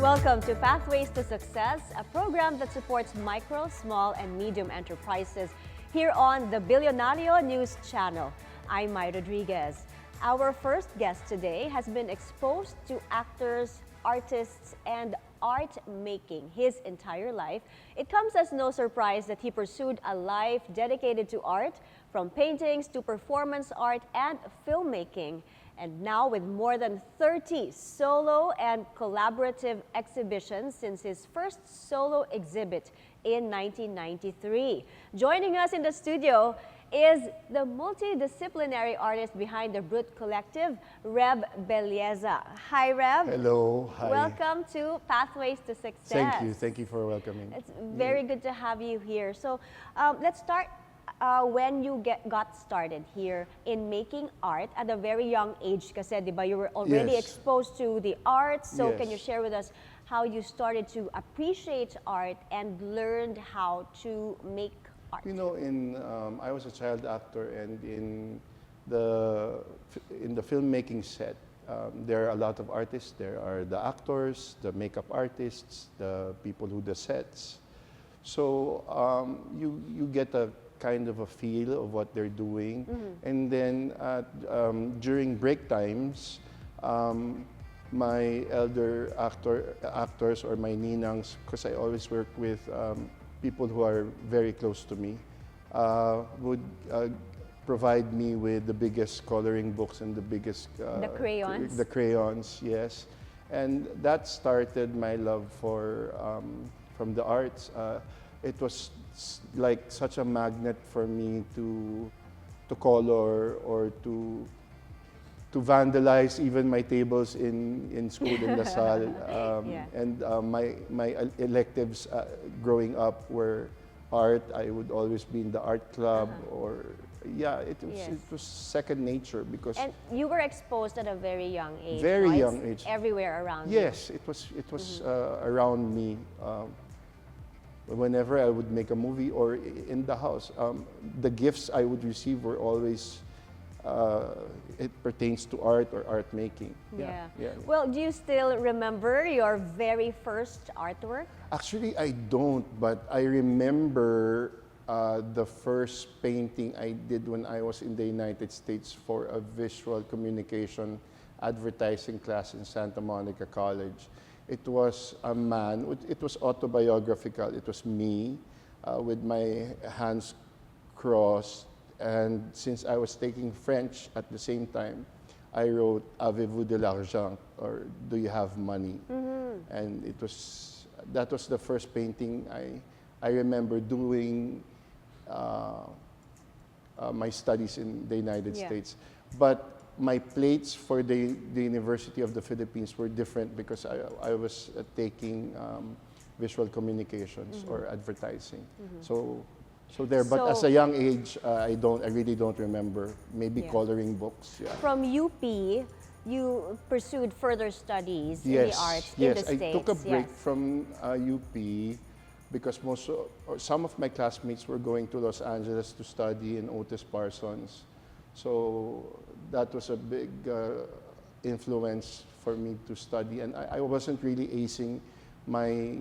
Welcome to Pathways to Success, a program that supports micro, small, and medium enterprises here on the Bilyonaryo News Channel. I'm Mai Rodriguez. Our first guest today has been exposed to actors, artists, and art making his entire life. It comes as no surprise that he pursued a life dedicated to art, from paintings to performance art and filmmaking. And now with more than 30 solo and collaborative exhibitions since his first solo exhibit in 1993. Joining us in the studio is the multidisciplinary artist behind the Brut Collective, Reb Belleza. Hi, Reb. Hello. Hi. Welcome to Pathways to Success. Thank you. Thank you for welcoming. It's very good to have you here. So let's start when you got started here in making art at a very young age. Kasi, di ba, you were already exposed to the arts. So can you share with us how you started to appreciate art and learned how to make art? You know, I was a child actor, and in the filmmaking set, there are a lot of artists. There are the actors, the makeup artists, the people who do sets. So you get a kind of a feel of what they're doing, and then during break times, my elder actors or my ninangs, because I always work with people who are very close to me, would provide me with the biggest coloring books and the biggest the crayons. The crayons, yes, and that started my love for from the arts. It was like such a magnet for me to color or to vandalize even my tables in school in Lasal. And my electives growing up were art. I would always be in the art club or it was second nature because. And you were exposed at a very young age. Very young age. Everywhere around. Yes, it was around me. Whenever I would make a movie or in the house, the gifts I would receive were always, it pertains to art or art making. Yeah. Well, do you still remember your very first artwork? Actually, I don't, but I remember the first painting I did when I was in the United States for a visual communication advertising class in Santa Monica College. It was a man, it was autobiographical. It was me with my hands crossed. And since I was taking French at the same time, I wrote, "Avez-vous de l'argent?" or "Do you have money?" And that was the first painting I remember doing my studies in the United States. But my plates for the University of the Philippines were different because I was taking visual communications or advertising. So there, but as a young age, I really don't remember. Maybe coloring books. Yeah. From UP, you pursued further studies in the arts in the States. I took a break from UP because some of my classmates were going to Los Angeles to study in Otis Parsons. So that was a big influence for me to study, and I wasn't really acing my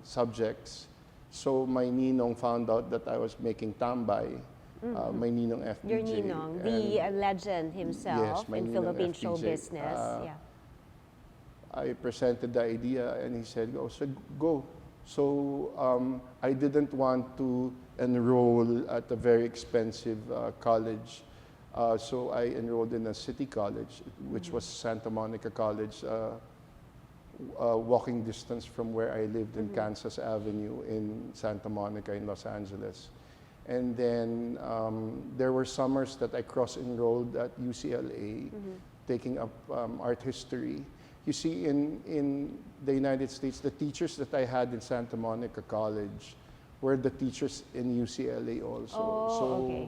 subjects. So my ninong found out that I was making tambay. My ninong FPJ. Your ninong, the legend himself in Philippine show business. I presented the idea, and he said, "Go." So I didn't want to enroll at a very expensive college. So I enrolled in a city college, which was Santa Monica College, walking distance from where I lived in Kansas Avenue in Santa Monica in Los Angeles. And then there were summers that I cross-enrolled at UCLA, taking up art history. You see, in the United States, the teachers that I had in Santa Monica College were the teachers in UCLA also.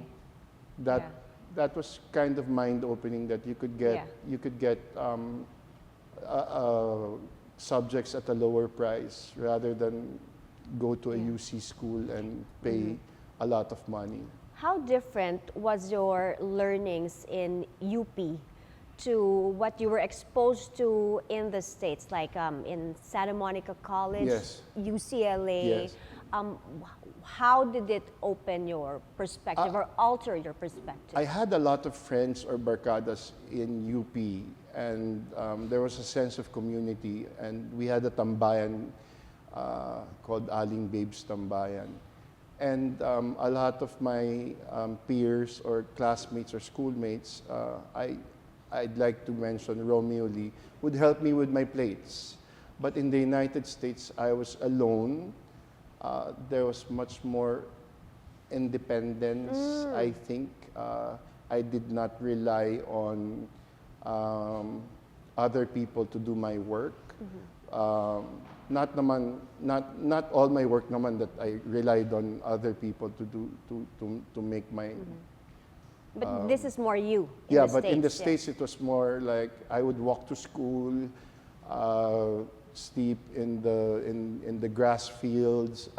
That was kind of mind-opening that you could get subjects at a lower price rather than go to a UC school and pay a lot of money. How different was your learnings in UP to what you were exposed to in the States, like in Santa Monica College, Yes. UCLA. Yes. How did it open your perspective or alter your perspective? I had a lot of friends or barcadas in UP, and there was a sense of community, and we had a tambayan called Aling Babes Tambayan. And a lot of my peers or classmates or schoolmates, I'd like to mention Romeo Lee, would help me with my plates. But in the United States, I was alone. There was much more independence, I think. I did not rely on other people to do my work. Not all my work naman that I relied on other people to do to make my. But this is more you. Yeah, but in the States it was more like I would walk to school, sleep in the grass fields.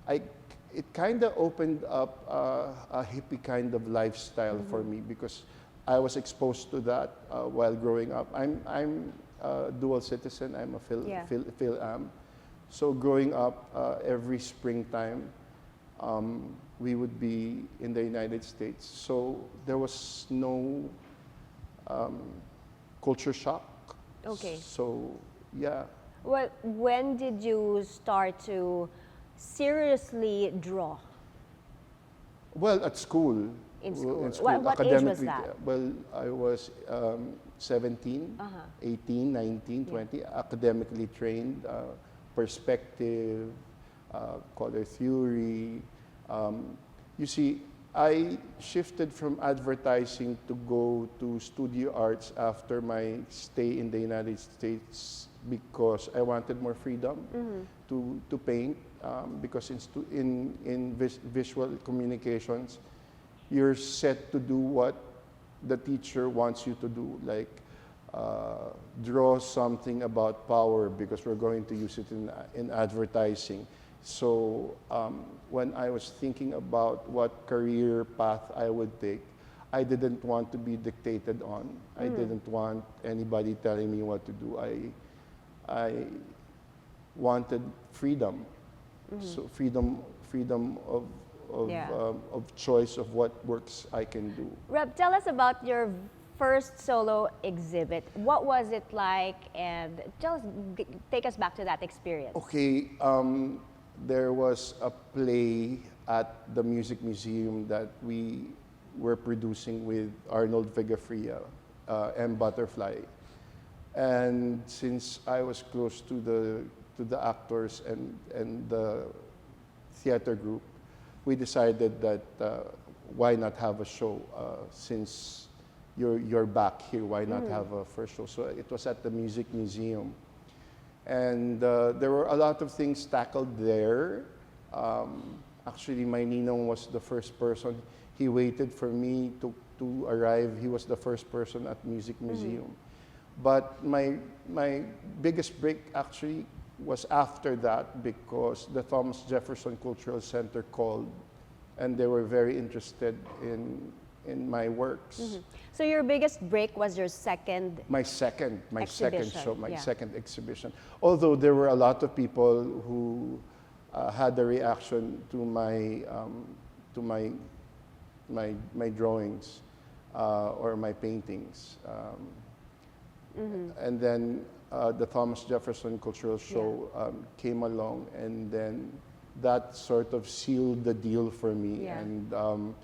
It kind of opened up a hippie kind of lifestyle for me because I was exposed to that while growing up. I'm a dual citizen. I'm a Phil-Am. So growing up, every springtime, we would be in the United States. So there was no culture shock. Okay. So yeah. Well, when did you start to seriously draw? Well, at school. In school. In What age was that? Well, I was 17, 18, 19, 20, academically trained, perspective, color theory. You see, I shifted from advertising to go to studio arts after my stay in the United States because I wanted more freedom to paint. Because in visual communications, you're set to do what the teacher wants you to do, like draw something about power because we're going to use it in advertising. So when I was thinking about what career path I would take, I didn't want to be dictated on. I didn't want anybody telling me what to do. I wanted freedom. So freedom of choice of what works I can do. Reb, tell us about your first solo exhibit. What was it like? And take us back to that experience. Okay, there was a play at the Music Museum that we were producing with Arnold Vigafria, M. Butterfly. And since I was close to the actors and the theater group, we decided that why not have a show since you're back here, why not have a first show? So it was at the Music Museum. And there were a lot of things tackled there. Actually, my ninong was the first person. He waited for me to arrive. He was the first person at Music Museum. But my biggest break actually was after that because the Thomas Jefferson Cultural Center called and they were very interested in my works. So your biggest break was your second second show, my yeah. second exhibition. Although there were a lot of people who had a reaction to my drawings or my paintings. And then the Thomas Jefferson Cultural Show came along, and then that sort of sealed the deal for me. Yeah. And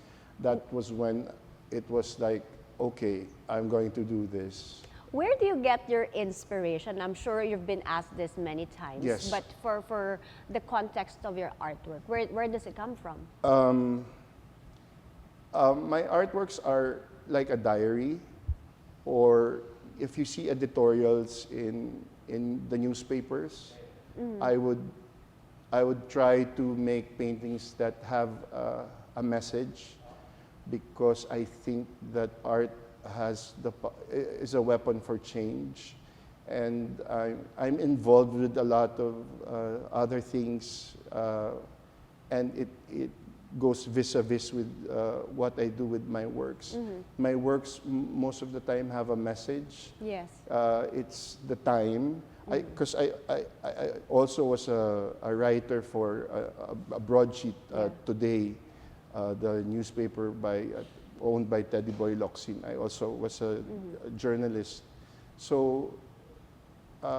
that was when it was like, okay, I'm going to do this. Where do you get your inspiration? I'm sure you've been asked this many times. Yes. But for the context of your artwork, where does it come from? My artworks are like a diary, or if you see editorials in the newspapers, I would try to make paintings that have a message, because I think that art is a weapon for change, and I'm involved with a lot of other things, and goes vis-a-vis with what I do with my works. My works most of the time have a message. Yes. It's the time. Because I also was a writer for a broadsheet Today, the newspaper owned by Teddy Boy Locsin. I also was a journalist. So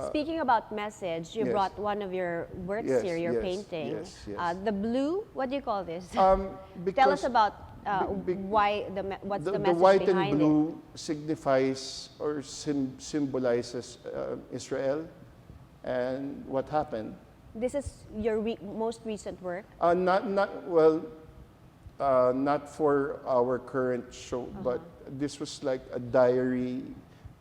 Speaking about message, you yes. brought one of your works Yes, here, your yes, painting. yes, yes. The blue, what do you call this? Tell because us about what's the the message white behind and blue signifies or symbolizes Israel and what happened. it. This is your most recent work. Not for our current show, but this was like a diary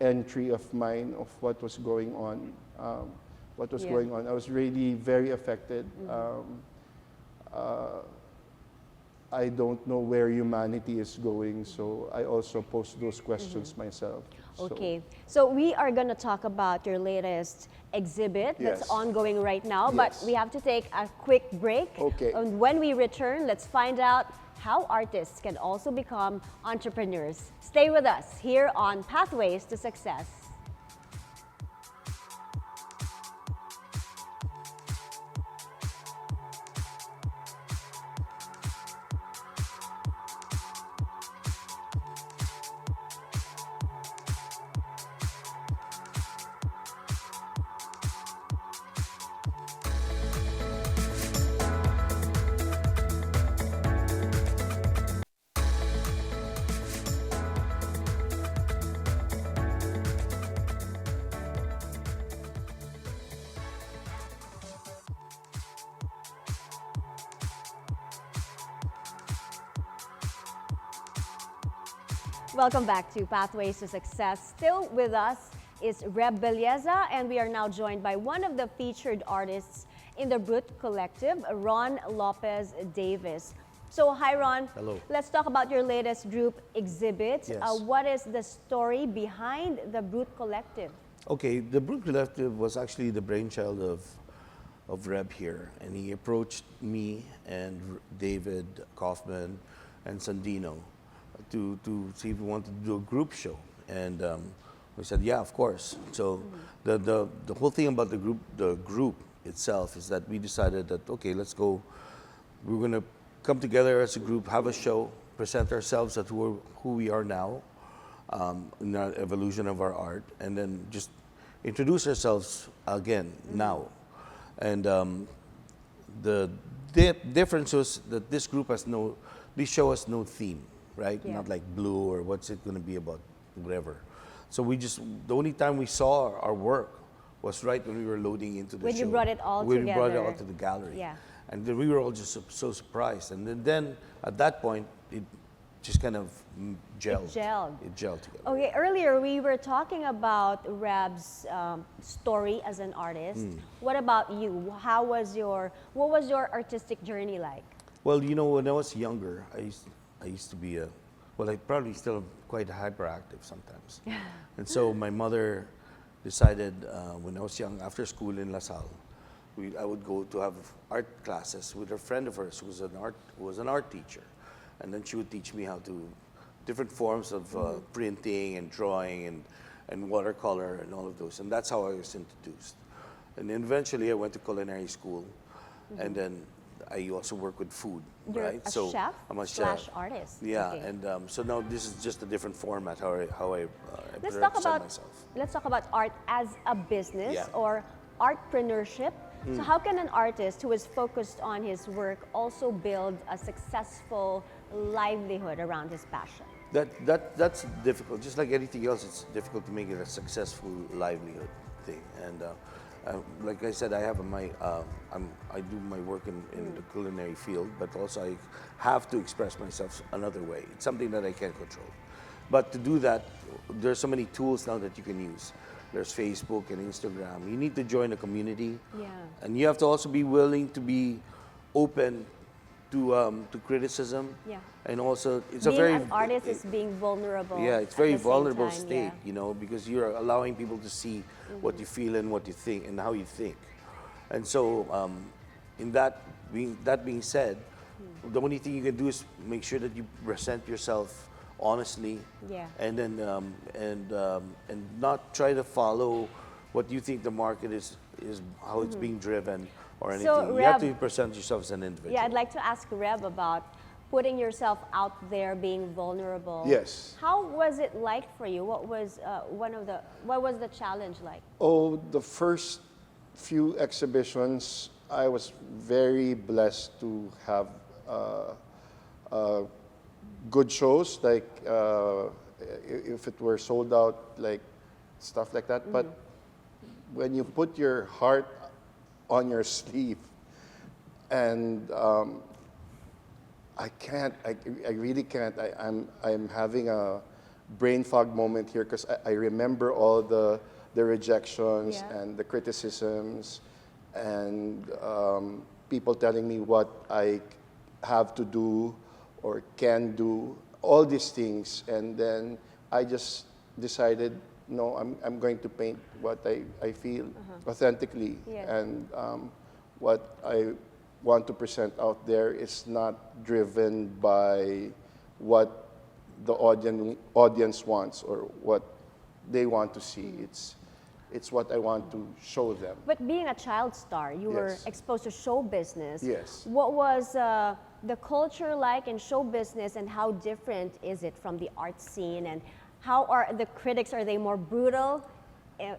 entry of mine of what was going on. Going on. I was really very affected. I don't know where humanity is going, so I also pose those questions myself. Okay, so we are going to talk about your latest exhibit that's Yes. ongoing right now, but Yes. we have to take a quick break. Okay. And when we return, let's find out how artists can also become entrepreneurs. Stay with us here on Pathways to Success. Welcome back to Pathways to Success. Still with us is Reb Belleza, and we are now joined by one of the featured artists in the Brut Collective, Ron Lopez Davis. So, hi Ron. Hello. Let's talk about your latest group exhibit. Yes. What is the story behind the Brut Collective? Okay, the Brut Collective was actually the brainchild of Reb here, and he approached me and David Kaufman and Sandino to see if we wanted to do a group show, and we said, yeah, of course. So the whole thing about the group itself is that we decided that, okay, let's go. We're going to come together as a group, have a show, present ourselves as who we are now, in the evolution of our art, and then just introduce ourselves again now. And the difference was that this show has no theme, right? Yeah. Not like blue or what's it going to be about, whatever. So the only time we saw our work was right when we were loading into the show. When you brought it all when together. we brought it all to the gallery. Yeah. And then we were all just so surprised. And then at that point, it just kind of gelled. It gelled together. Okay, earlier we were talking about Reb's story as an artist. What about you? What was your artistic journey like? Well, you know, when I was younger, I used to be I probably still am quite hyperactive sometimes. And so my mother decided when I was young, after school in La Salle, I would go to have art classes with a friend of hers who was an art teacher. And then she would teach me how to different forms of printing and drawing and watercolor and all of those. And that's how I was introduced. And then eventually I went to culinary school, and then I also work with food. You're right? a So chef I'm a slash chef. artist. Yeah, Okay. and so now this is just a different format how I Let's represent talk about myself. art as a business Yeah. or artpreneurship. So how can an artist who is focused on his work also build a successful livelihood around his passion? That's difficult. Just like anything else, it's difficult to make it a successful livelihood thing. And like I said, I do my work in the culinary field, but also I have to express myself another way. It's something that I can't control. But to do that, there's so many tools now that you can use. There's Facebook and Instagram. You need to join a community, and you have to also be willing to be open to criticism. Yeah. And also, it's Being a very an artist is being vulnerable. yeah, it's at very the same vulnerable time, state, yeah. you know, because you're allowing people to see what you feel and what you think and how you think. And so, that being said, The only thing you can do is make sure that you present yourself honestly, Yeah. and then and not try to follow what you think the market is how it's being driven or anything. So, You have Reb, to present yourself as an individual. Yeah, I'd like to ask Reb about putting yourself out there, being vulnerable. Yes. How was it like for you? What was what was the challenge like? Oh, the first few exhibitions, I was very blessed to have good shows, like if it were sold out, like stuff like that. But when you put your heart on your sleeve, and I can't, I really can't. I'm having a brain fog moment here because I remember all the rejections Yeah. and the criticisms and people telling me what I have to do or can do, all these things. And then I just decided, no, I'm going to paint what I feel authentically. Yeah. And what I want to present out there is not driven by what the audience wants or what they want to see. It's what I want to show them. But being a child star, you were Yes. exposed to show business. Yes. What was the culture like in show business, and how different is it from the art scene? And how are the critics? Are they more brutal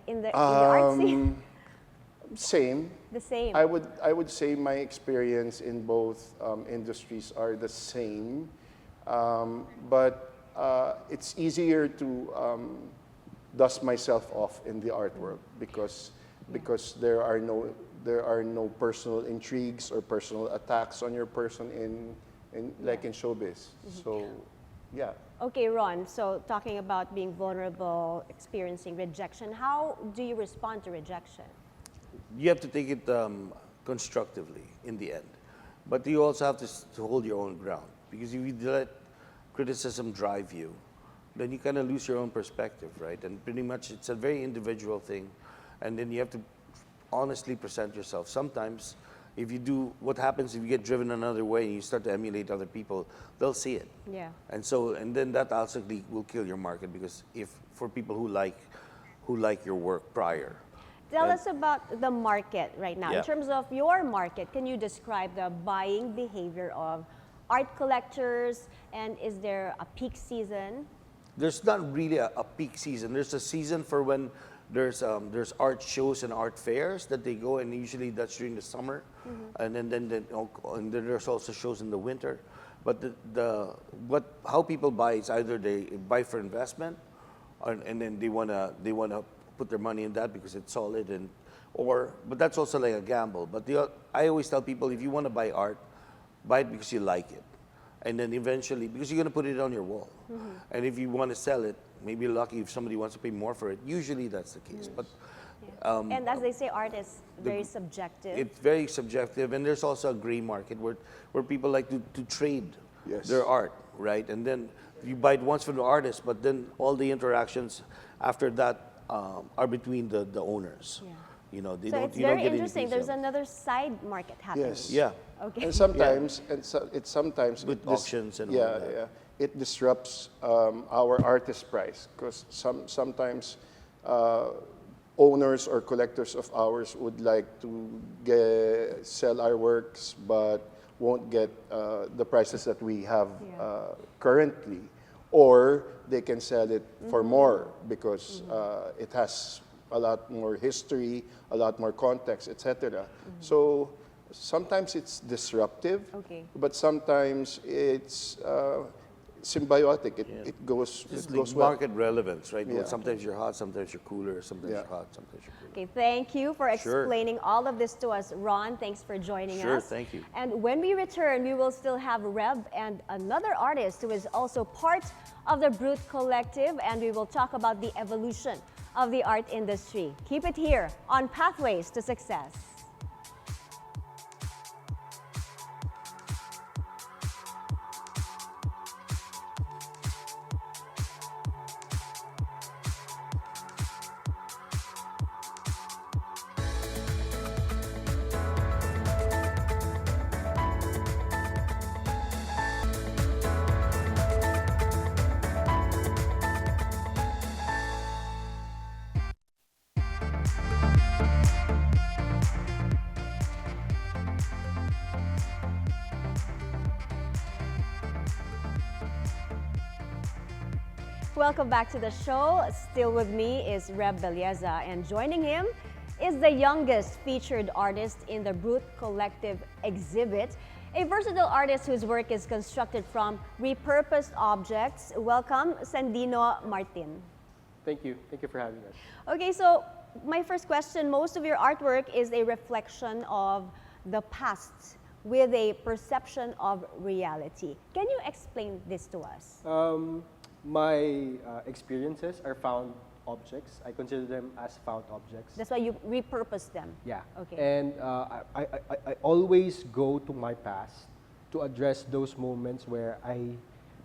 in the art scene? Same. The same. I would say my experience in both industries are the same, but it's easier to dust myself off in the art world because there are no personal intrigues or personal attacks on your person in like in showbiz. So, yeah. Okay, Ron, so talking about being vulnerable, experiencing rejection, how do you respond to rejection? You have to take it constructively in the end, but you also have to hold your own ground, because if you let criticism drive you, then you kind of lose your own perspective, right? And pretty much it's a very individual thing, and then you have to honestly present yourself. Sometimes if you do, what happens if you get driven another way and you start to emulate other people, they'll see it. Yeah. And then that ultimately will kill your market, because if for people who like your work prior. Tell us about the market right now. Yeah. In terms of your market, can you describe the buying behavior of art collectors, and is there a peak season? There's not really a peak season. There's a season for when there's art shows and art fairs that they go, and usually that's during the summer, and then there's also shows in the winter. But how people buy is either they buy for investment, and then they wanna put their money in that because it's solid, but that's also like a gamble. But I always tell people, if you want to buy art, buy it because you like it. And then eventually, because you're going to put it on your wall. And if you want to sell it, maybe you're lucky if somebody wants to pay more for it. Usually that's the case. But And as they say, art is very subjective. it's very subjective. And there's also a gray market where people like to trade Yes. their art, right? And then you buy it once from the artist, but then all the interactions after that are between the owners. Yeah. You know, So it's very interesting. There's another side market happening. Yes. Yeah. Okay. And sometimes, With auctions and all yeah, that. yeah, it disrupts our artist price, because sometimes owners or collectors of ours would like to sell our works, but won't get the prices that we have currently, or they can sell it for more because it has a lot more history, a lot more context, etc. So sometimes it's disruptive, Okay. but sometimes it's symbiotic. It goes It's well. market relevance, right? Yeah. Sometimes you're hot, sometimes you're cooler, sometimes Yeah. you're hot, sometimes you're cooler. Okay, thank you for Sure. explaining all of this to us, Ron. Thanks for joining Sure, us. thank you. And when we return, we will still have Reb and another artist who is also part of the Brut Collective, and we will talk about the evolution of the art industry. Keep it here on Pathways to Success. Welcome back to the show. Still with me is Reb Belleza, and joining him is the youngest featured artist in the Brut Collective exhibit, a versatile artist whose work is constructed from repurposed objects. Welcome, Sandino Martin. Thank you. Thank you for having us. Okay, so my first question, most of your artwork is a reflection of the past with a perception of reality. Can you explain this to us? My experiences are found objects. I consider them as found objects. That's why you repurpose them. Yeah. Okay. And I always go to my past to address those moments where I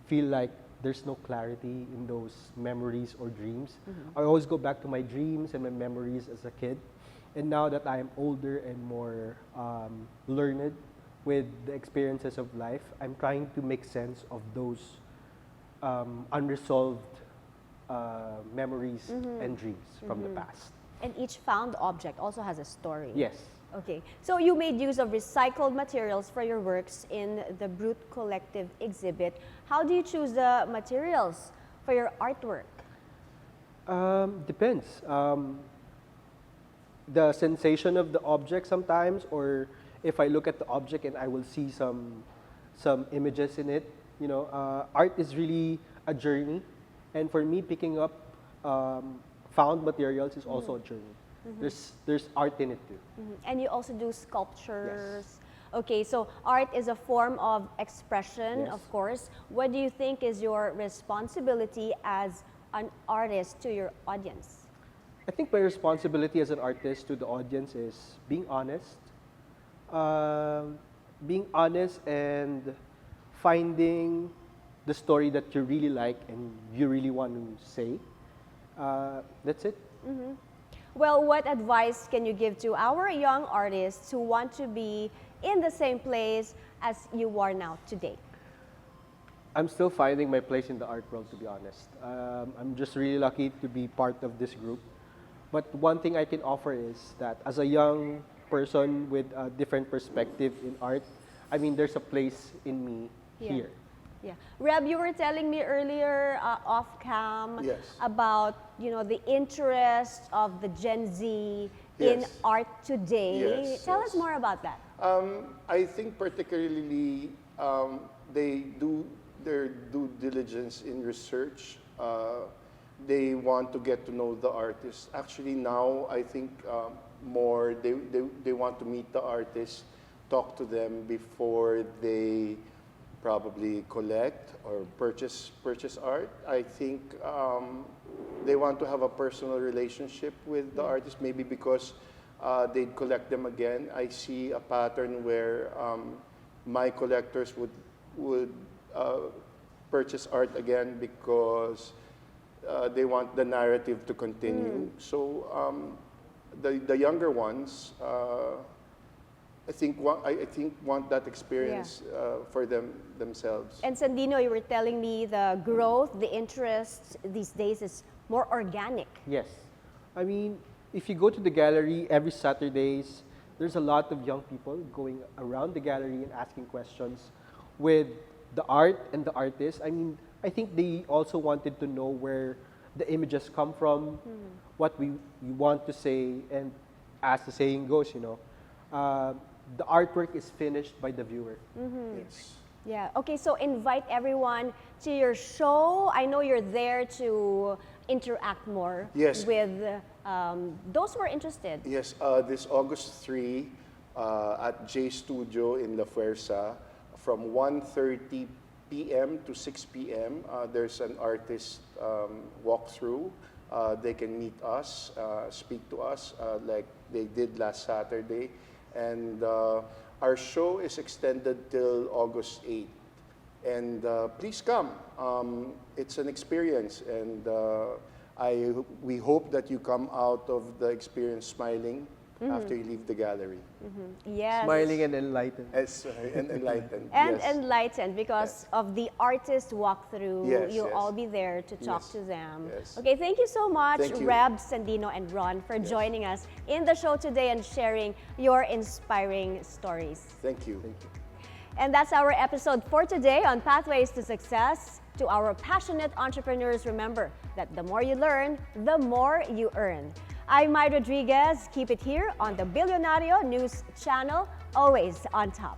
feel like there's no clarity in those memories or dreams. I always go back to my dreams and my memories as a kid. And now that I am older and more learned with the experiences of life, I'm trying to make sense of those unresolved memories and dreams from the past. And each found object also has a story. Yes. Okay, so you made use of recycled materials for your works in the Brut Collective exhibit. How do you choose the materials for your artwork? Depends. The sensation of the object sometimes, or if I look at the object and I will see some images in it. You know, art is really a journey, and for me, picking up found materials is also a journey. There's art in it too. And you also do sculptures. Okay, so art is a form of expression, Yes. of course. What do you think is your responsibility as an artist to your audience? I think my responsibility as an artist to the audience is being honest. And finding the story that you really like and you really want to say. That's it. Well, what advice can you give to our young artists who want to be in the same place as you are now today? I'm still finding my place in the art world, to be honest. I'm just really lucky to be part of this group. But one thing I can offer is that as a young person with a different perspective in art, I mean, there's a place in me here. Yeah, Reb, you were telling me earlier off cam Yes. about the interest of the Gen Z in Yes. art today. Yes, Tell yes. us more about that. I think particularly they do their due diligence in research. They want to get to know the artist. Actually, now I think more they want to meet the artist, talk to them before they probably collect or purchase art. I think they want to have a personal relationship with the artist, maybe because they collect them again. I see a pattern where my collectors would purchase art again because they want the narrative to continue. So the younger ones, I think want that experience for themselves. And Sandino, you were telling me the growth, the interest these days is more organic. Yes. I mean, if you go to the gallery every Saturdays, there's a lot of young people going around the gallery and asking questions with the art and the artist. I mean, I think they also wanted to know where the images come from, what we want to say, and as the saying goes, the artwork is finished by the viewer. Yes. Yeah, okay, so invite everyone to your show. I know you're there to interact more Yes. with those who are interested. Yes, this August 3 at J Studio in La Fuerza from 1:30 p.m. to 6 p.m. There's an artist walkthrough. They can meet us, speak to us like they did last Saturday. And our show is extended till August 8th. And please come. It's an experience, and we hope that you come out of the experience smiling after you leave the gallery. Yes. Smiling and enlightened. And enlightened. And yes. enlightened because of the artist walkthrough. Yes, You'll yes. all be there to talk Yes, to them. yes. Okay, thank you so much, Thank you. Reb, Sandino, and Ron, for joining us in the show today and sharing your inspiring stories. Thank you. And that's our episode for today on Pathways to Success. To our passionate entrepreneurs, remember that the more you learn, the more you earn. I'm Mai Rodriguez. Keep it here on the Bilyonaryo News Channel, always on top.